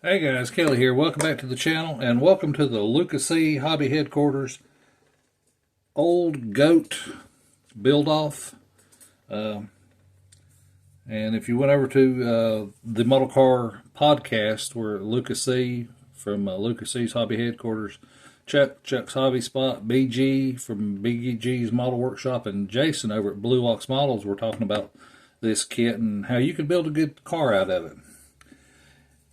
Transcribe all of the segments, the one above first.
Hey guys, Kelly here. Welcome back to the channel and welcome to the Luca Cee Hobby headquarters old goat build off. And if you went over to the Model Car podcast where Luca Cee from Luca Cee's Hobby headquarters, Chuck's Hobby Spot, BG from BG's Model Workshop, and Jason over at Blue Ox Models were talking about this kit and how you could build a good car out of it.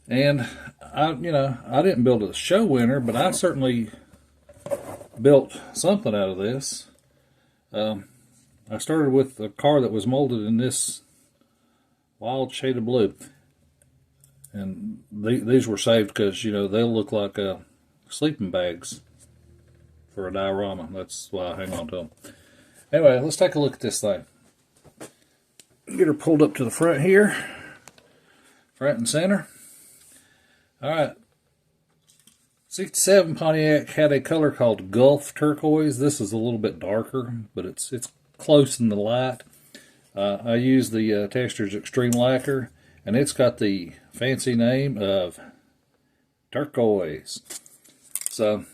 And I didn't build a show winner, but I certainly built something out of this. I started with a car that was molded in this wild shade of blue. And these were saved because, they'll look like sleeping bags for a diorama. That's why I hang on to them. Anyway, let's take a look at this thing. Get her pulled up to the front here. Front and center. Alright, 67 Pontiac had a color called Gulf Turquoise. This is a little bit darker, but it's close in the light. I used the Textures Extreme Lacquer, and it's got the fancy name of Turquoise. So,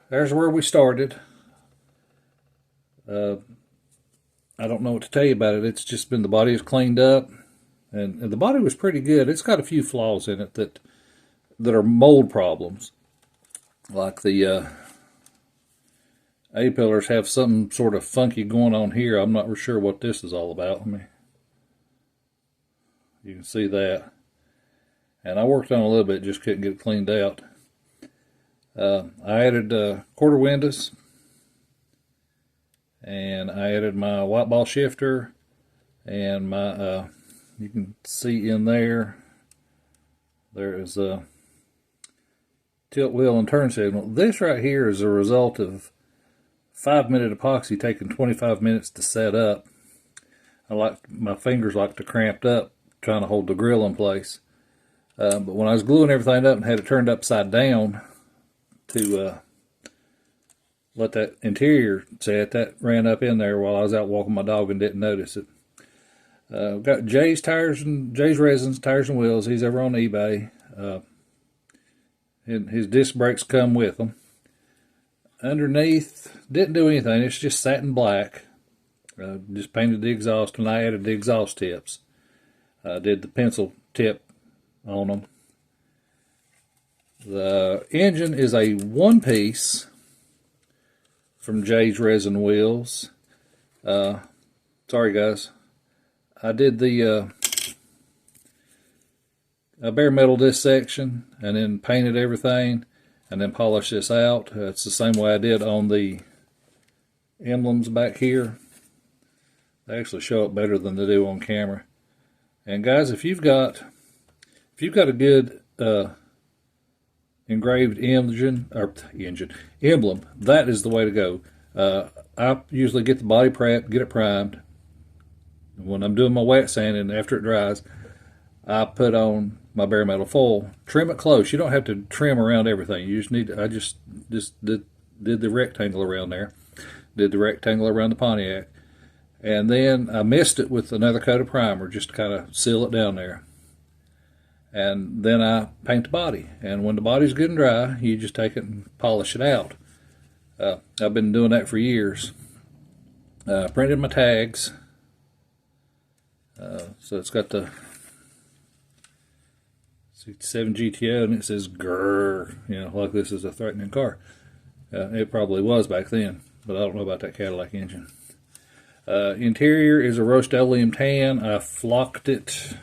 there's where we started. I don't know what to tell you about it. It's just been, the body is cleaned up. And the body was pretty good. It's got a few flaws in it that are mold problems. Like the A-pillars have some sort of funky going on here. I'm not sure what this is all about. You can see that. And I worked on it a little bit, just couldn't get it cleaned out. I added quarter windows. And I added my white ball shifter and my... you can see in there is a tilt wheel and turn signal. This right here is a result of 5-minute epoxy taking 25 minutes to set up. My fingers like to cramped up trying to hold the grill in place. But when I was gluing everything up and had it turned upside down to let that interior set, that ran up in there while I was out walking my dog and didn't notice it. We've got Jay's tires and Jay's Resins, tires and wheels. He's over on eBay. And his disc brakes come with them. Underneath, didn't do anything. It's just satin black. Just painted the exhaust, and I added the exhaust tips. Did the pencil tip on them. The engine is a one-piece from Jay's Resin Wheels. Sorry, guys. I did the I bare metal this section and then painted everything and then polished this out. It's the same way I did on the emblems back here. They actually show up better than they do on camera. And guys, if you've got a good engraved emblem, that is the way to go. I usually get the body prepped, get it primed. When I'm doing my wet sanding, after it dries, I put on my bare metal foil. Trim it close. You don't have to trim around everything. You just need to, I just did the rectangle around there. Did the rectangle around the Pontiac. And then I mist it with another coat of primer just to kind of seal it down there. And then I paint the body. And when the body's good and dry, you just take it and polish it out. I've been doing that for years. Printed my tags. So it's got the 67 GT0 and it says grrr, like this is a threatening car. It probably was back then, but I don't know about that Cadillac engine. Interior is a Rust-Oleum tan. I flocked it.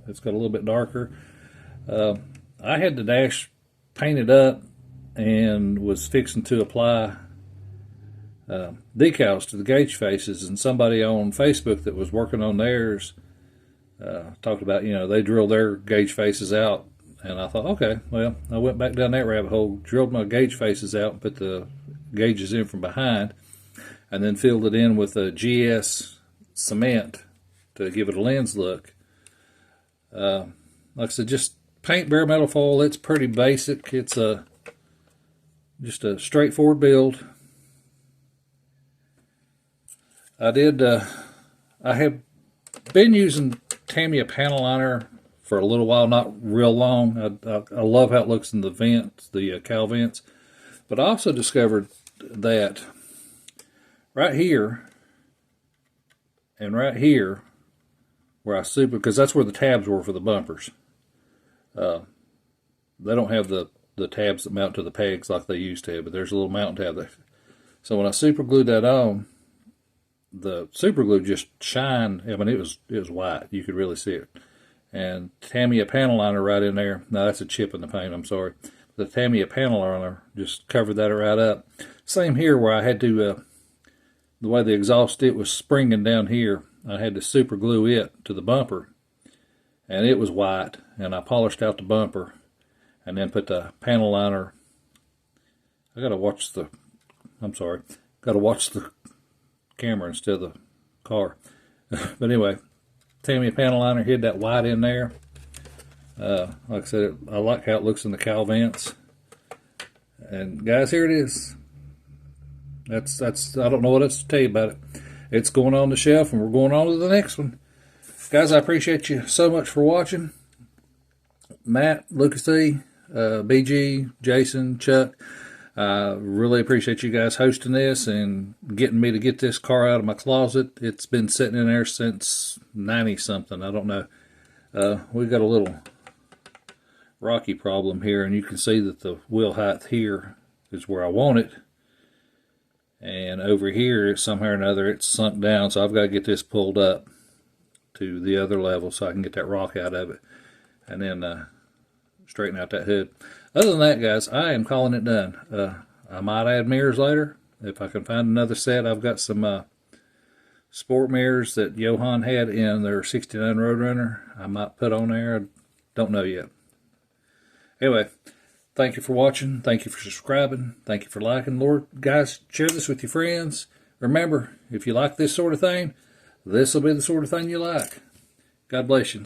It's got a little bit darker. I had the dash painted up and was fixing to apply decals to the gauge faces, and somebody on Facebook that was working on theirs talked about, they drilled their gauge faces out, and I thought, okay, well, I went back down that rabbit hole, drilled my gauge faces out, and put the gauges in from behind, and then filled it in with a GS cement to give it a lens look. Like I said, just paint bare metal foil. It's pretty basic. It's just a straightforward build. I have been using Tamiya panel liner for a little while, not real long. I love how it looks in the vents, the cowl vents. But I also discovered that right here and right here, where I super, because that's where the tabs were for the bumpers. They don't have the tabs that mount to the pegs like they used to, but there's a little mounting tab there. So when I super glued that on, the super glue just shined. I mean, it was white. You could really see it. And Tamiya panel liner right in there. Now that's a chip in the paint, I'm sorry. The Tamiya panel liner just covered that right up. Same here where I had to, the way the exhaust it was springing down here, I had to super glue it to the bumper. And it was white. And I polished out the bumper and then put the panel liner. I gotta watch the, I'm sorry, gotta watch the camera instead of the car. But anyway, Tamiya panel liner, hid that white in there. Like I said, I like how it looks in the cowl vents. And guys, here it is. That's I don't know what else to tell you about it. It's going on the shelf, and we're going on to the next one. Guys, I appreciate you so much for watching. Matt, Luca Cee, BG, Jason, Chuck, really appreciate you guys hosting this and getting me to get this car out of my closet. It's been sitting in there since 90-something. I don't know. We got a little rocky problem here, and you can see that the wheel height here is where I want it. And over here, somehow or another, it's sunk down, so I've got to get this pulled up to the other level so I can get that rock out of it. And then straighten out that hood. Other than that, guys, I am calling it done. I might add mirrors later if I can find another set. I've got some sport mirrors that Johan had in their 69 Roadrunner. I might put on there. I don't know yet. Anyway, thank you for watching. Thank you for subscribing. Thank you for liking. Lord, guys, share this with your friends. Remember, if you like this sort of thing, this will be the sort of thing you like. God bless you.